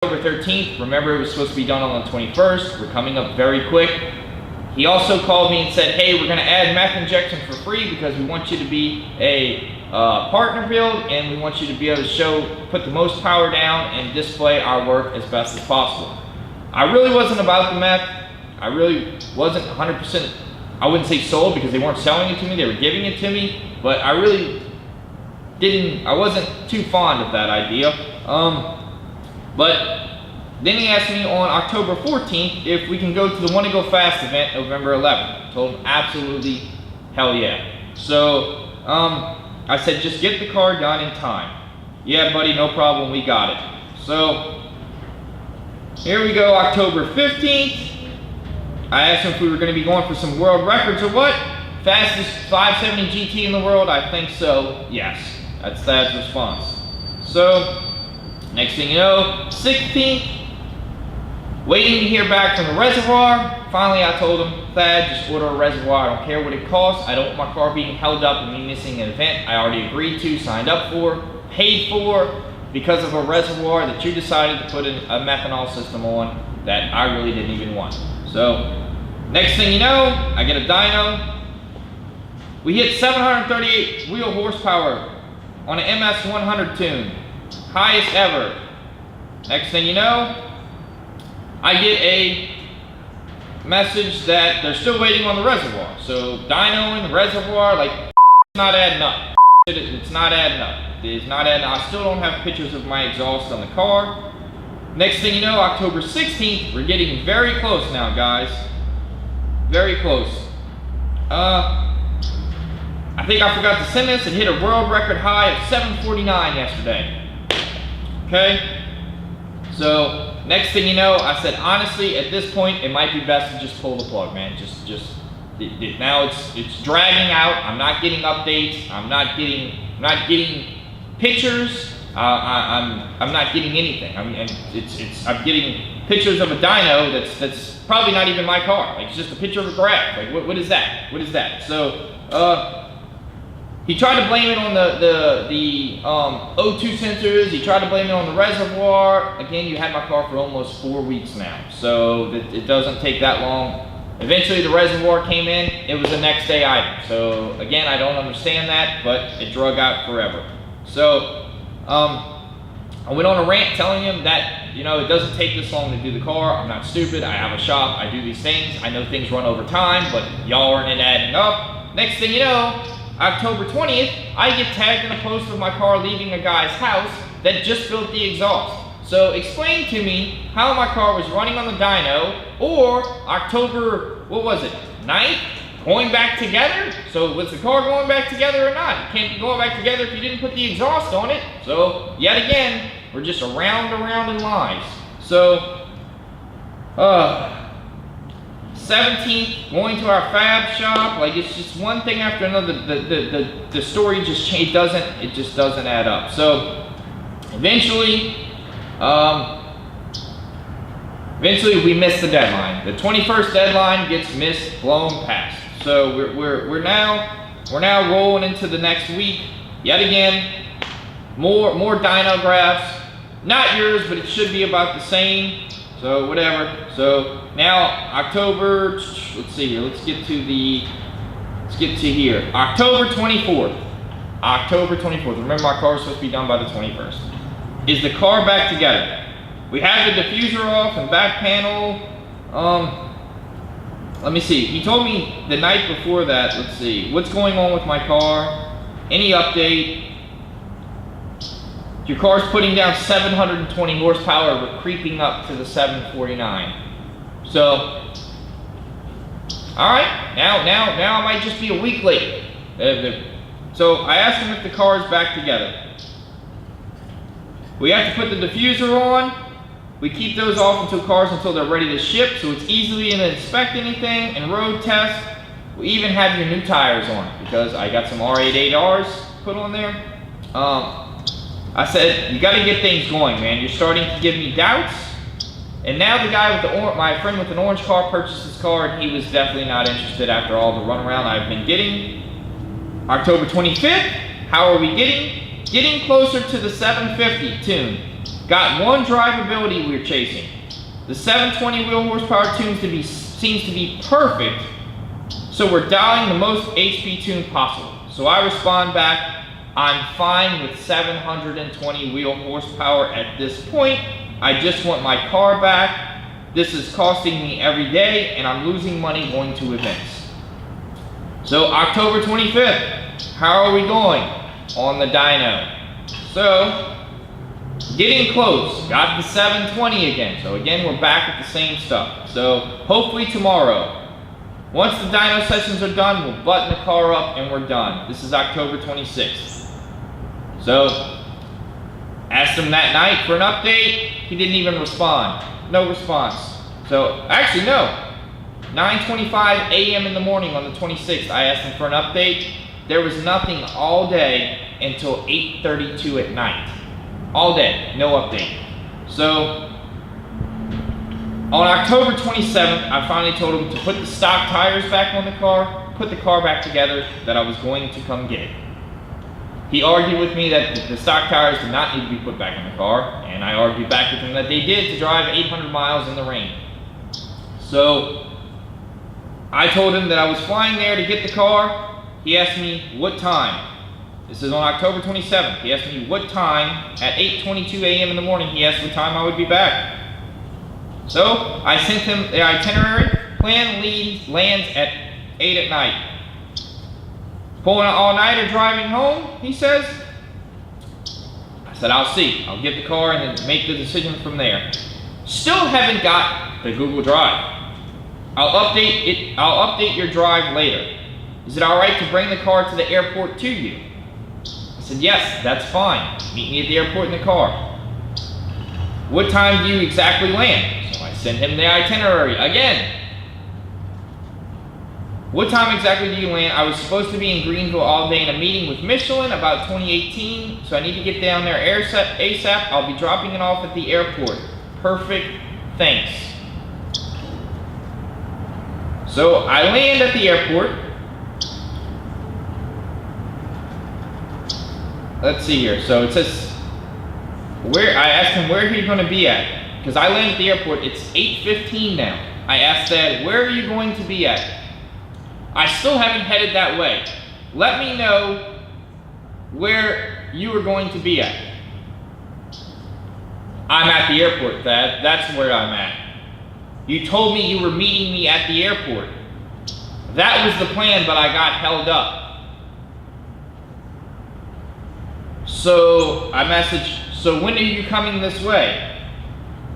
October 13th. Remember, it was supposed to be done on the 21st. We're coming up very quick. He also called me and said, hey, we're going to add meth injection for free because we want you to be a partner build, and we want you to be able to put the most power down and display our work as best as possible. I really wasn't about the meth. I really wasn't 100%, I wouldn't say sold, because they weren't selling it to me, they were giving it to me, but I really I wasn't too fond of that idea. But then he asked me on October 14th if we can go to the Wanna Go Fast event November 11th. I told him absolutely, hell yeah. So I said, just get the car done in time. Yeah, buddy, no problem, we got it. So here we go, October 15th. I asked him if we were going to be going for some world records or what. Fastest 570 GT in the world? I think so, yes. That's Thad's response. So, next thing you know, 16th, waiting to hear back from the reservoir. Finally, I told him, Thad, just order a reservoir. I don't care what it costs. I don't want my car being held up and me missing an event I already agreed to, signed up for, paid for, because of a reservoir that you decided to put a methanol system on that I really didn't even want. So, next thing you know, I get a dyno. We hit 738 wheel horsepower on an MS 100 tune, highest ever. Next thing you know, I get a message that they're still waiting on the reservoir. So dynoing the reservoir, like, it's not adding up. It's not adding up. It's not adding up. I still don't have pictures of my exhaust on the car. Next thing you know, October 16th, we're getting very close now, guys. Very close. I think I forgot to send this. It hit a world record high of 749 yesterday. Okay? So, next thing you know, I said, honestly, at this point, it might be best to just pull the plug, man. Now it's dragging out. I'm not getting updates. I'm not getting pictures. I'm not getting anything. I mean, I'm getting pictures of a dyno that's probably not even my car. Like, it's just a picture of a graph. Like, what is that? What is that? So, he tried to blame it on the O2 sensors. He tried to blame it on the reservoir. Again, you had my car for almost 4 weeks now, so it doesn't take that long. Eventually, the reservoir came in. It was a next day item. So again, I don't understand that, but it drug out forever. So I went on a rant telling him that, you know, it doesn't take this long to do the car. I'm not stupid. I have a shop. I do these things. I know things run over time, but y'all aren't adding up. Next thing you know, October 20th, I get tagged in a post of my car leaving a guy's house that just built the exhaust. So explain to me how my car was running on the dyno, or October, what was it, 9th, going back together? So was the car going back together or not? It can't be going back together if you didn't put the exhaust on it. So yet again, we're just around in lies. So, 17th, going to our fab shop. Like, it's just one thing after another. The story just it just doesn't add up. So eventually we miss the deadline. The 21st deadline gets missed, blown past. So we're now rolling into the next week. Yet again, more dyno graphs. Not yours, but it should be about the same. So whatever. So now October, let's see here. Let's get to here. October 24th. October 24th. Remember, my car was supposed to be done by the 21st. Is the car back together? We have the diffuser off and back panel. Let me see. He told me the night before that. Let's see. What's going on with my car? Any update? Your car's putting down 720 horsepower, but creeping up to the 749. So, all right, now I might just be a week late. So I asked him if the car is back together. We have to put the diffuser on. We keep those off until they're ready to ship, so it's easily to inspect anything and road test. We even have your new tires on because I got some R88Rs put on there. I said, you got to get things going, man. You're starting to give me doubts. And now the guy with my friend with an orange car purchased his car, and he was definitely not interested after all the runaround I've been getting. October 25th, how are we getting? Getting closer to the 750 tune. Got one drivability we're chasing. The 720 wheel horsepower seems to be perfect, so we're dialing the most HP tune possible. So I respond back, I'm fine with 720 wheel horsepower at this point. I just want my car back. This is costing me every day, and I'm losing money going to events. So October 25th, how are we going on the dyno? So, getting close, got the 720 again. So again, we're back at the same stuff. So hopefully tomorrow, once the dyno sessions are done, we'll button the car up and we're done. This is October 26th. So, asked him that night for an update. He didn't even respond. No response. So, actually no. 9:25 a.m. in the morning on the 26th, I asked him for an update. There was nothing all day until 8:32 at night. All day, no update. So, on October 27th, I finally told him to put the stock tires back on the car, put the car back together, that I was going to come get it. He argued with me that the stock tires did not need to be put back in the car, and I argued back with him that they did to drive 800 miles in the rain. So, I told him that I was flying there to get the car. He asked me what time. This is on October 27th. He asked me what time. At 8:22 a.m. in the morning, he asked what time I would be back. So, I sent him the itinerary. Plan lands at 8 at night. Pulling an all-nighter driving home, he says. I said, I'll see. I'll get the car and then make the decision from there. Still haven't got the Google Drive. I'll update your drive later. Is it alright to bring the car to the airport to you? I said, yes, that's fine. Meet me at the airport in the car. What time do you exactly land? So I sent him the itinerary again. What time exactly do you land? I was supposed to be in Greenville all day in a meeting with Michelin about 2018, so I need to get down there ASAP. I'll be dropping it off at the airport. Perfect, thanks. So I land at the airport. Let's see here. So it says, I asked him where he's going to be at. Because I land at the airport, it's 8:15 now. I asked Dad, where are you going to be at? I still haven't headed that way. Let me know where you are going to be at. I'm at the airport, Dad. That's where I'm at. You told me you were meeting me at the airport. That was the plan, but I got held up. So I messaged, so when are you coming this way?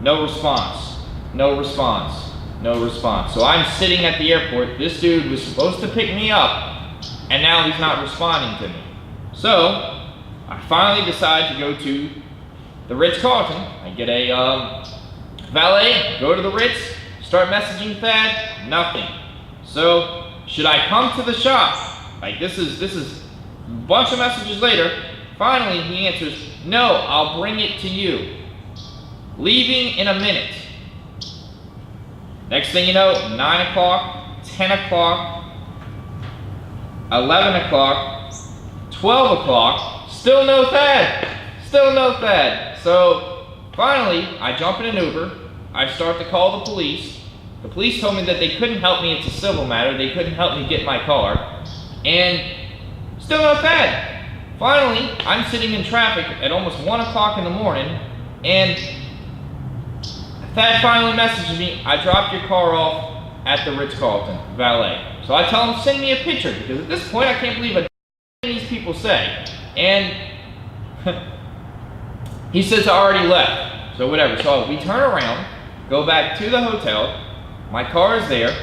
No response. No response. No response. So I'm sitting at the airport. This dude was supposed to pick me up, and now he's not responding to me. So I finally decide to go to the Ritz-Carlton. I get a valet, go to the Ritz, start messaging Thad, nothing. So should I come to the shop? Like this is a bunch of messages later. Finally he answers, no, I'll bring it to you. Leaving in a minute. Next thing you know, 9 o'clock, 10 o'clock, 11 o'clock, 12 o'clock, still no Thad. Still no Thad. So finally, I jump in an Uber. I start to call the police. The police told me that they couldn't help me. It's a civil matter. They couldn't help me get my car. And still no Thad. Finally, I'm sitting in traffic at almost 1 o'clock in the morning, and Thad finally messages me, I dropped your car off at the Ritz-Carlton, valet. So I tell him, send me a picture, because at this point I can't believe what these people say. And he says I already left. So whatever. So we turn around, go back to the hotel. My car is there.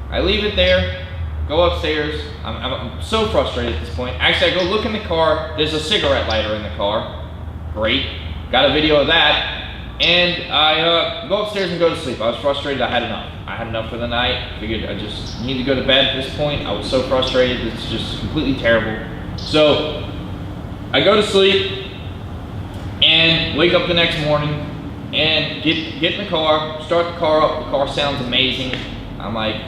I leave it there, go upstairs. I'm so frustrated at this point. Actually, I go look in the car. There's a cigarette lighter in the car. Great. Got a video of that. And I go upstairs and go to sleep. I was frustrated. I had enough. I had enough for the night. Figured I just need to go to bed at this point. I was so frustrated. It's just completely terrible. So I go to sleep and wake up the next morning and get in the car, start the car up. The car sounds amazing. I'm like,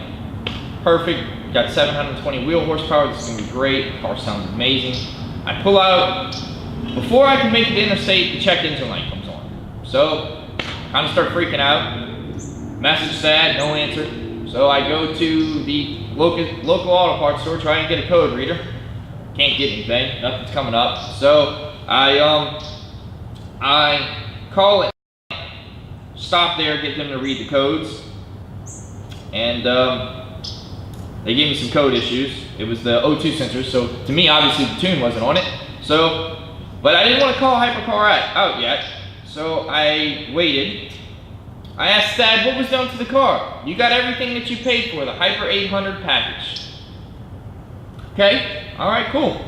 perfect. Got 720 wheel horsepower. This is gonna be great. The car sounds amazing. I pull out. Before I can make it to the interstate, the check engine light comes on. So, kind of start freaking out. Message sad, no answer. So I go to the local auto parts store, trying to get a code reader. Can't get anything, nothing's coming up. So I call it, stop there, get them to read the codes. And they gave me some code issues. It was the O2 sensor, so to me, obviously the tune wasn't on it. So, but I didn't want to call Hypercar out yet. So I waited. I asked Dad what was done to the car. You got everything that you paid for, the Hyper 800 package. Okay, all right, cool.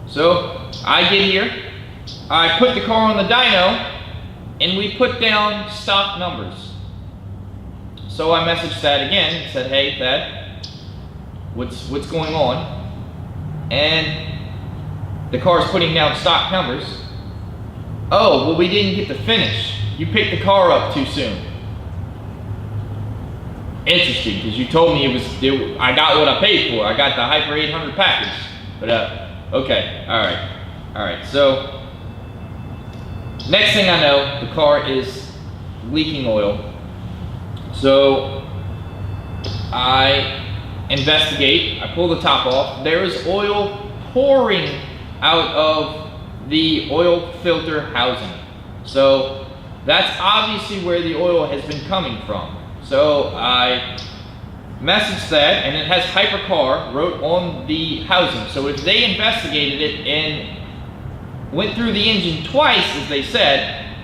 So I get here, I put the car on the dyno, and we put down stock numbers. So I messaged Dad again and said, hey Dad, what's going on? And the car's putting down stock numbers. Oh, well, we didn't get the finish. You picked the car up too soon. Interesting, because you told me I got what I paid for. I got the Hyper 800 package. But okay, all right. So next thing I know, the car is leaking oil. So I investigate. I pull the top off. There is oil pouring out of the oil filter housing. So that's obviously where the oil has been coming from. So I messaged that, and it has Hypercar wrote on the housing. So if they investigated it and went through the engine twice, as they said,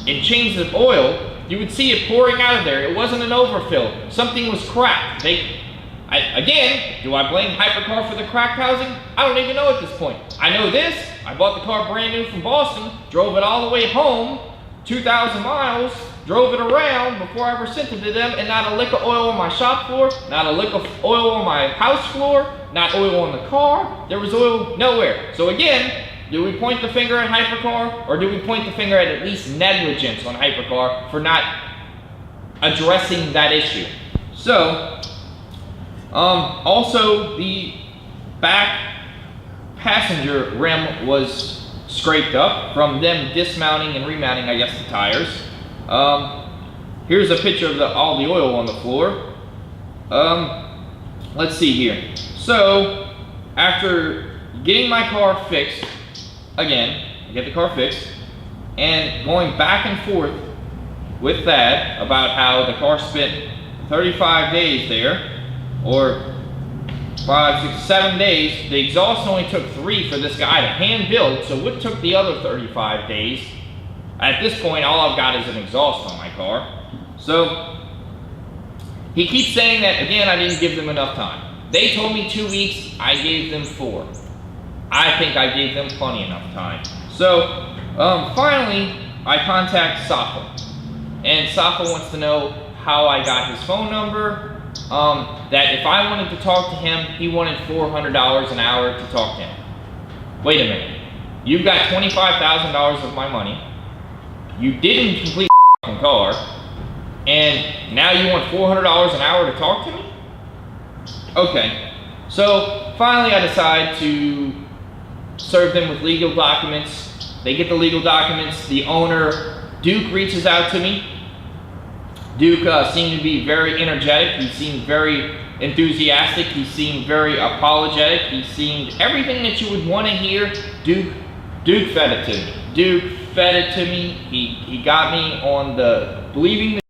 and changed the oil, you would see it pouring out of there. It wasn't an overfill. Something was cracked. Again, do I blame Hypercar for the cracked housing? I don't even know at this point. I know this. I bought the car brand new from Boston, drove it all the way home, 2,000 miles, drove it around before I ever sent it to them, and not a lick of oil on my shop floor, not a lick of oil on my house floor, not oil on the car. There was oil nowhere. So again, do we point the finger at Hypercar, or do we point the finger at least negligence on Hypercar for not addressing that issue? So, also the back passenger rim was scraped up from them dismounting and remounting, I guess, the tires. Here's a picture of all the oil on the floor. Let's see here. So, after getting my car fixed, again, I get the car fixed, and going back and forth with that about how the car spent 35 days there, or 5, 6, 7 days. The exhaust only took 3 for this guy to hand build, so what took the other 35 days? At this point, all I've got is an exhaust on my car. So he keeps saying that, again, I didn't give them enough time. They told me 2 weeks, I gave them 4. I think I gave them plenty enough time. So finally, I contact Safa, and Safa wants to know how I got his phone number. That if I wanted to talk to him, he wanted $400 an hour to talk to him. Wait a minute. You've got $25,000 of my money. You didn't complete the car, and now you want $400 an hour to talk to me? Okay. So finally I decide to serve them with legal documents. They get the legal documents. The owner, Duke, reaches out to me. Duke seemed to be very energetic. He seemed very enthusiastic. He seemed very apologetic. He seemed everything that you would want to hear. Duke fed it to me. Duke fed it to me. He got me on the believing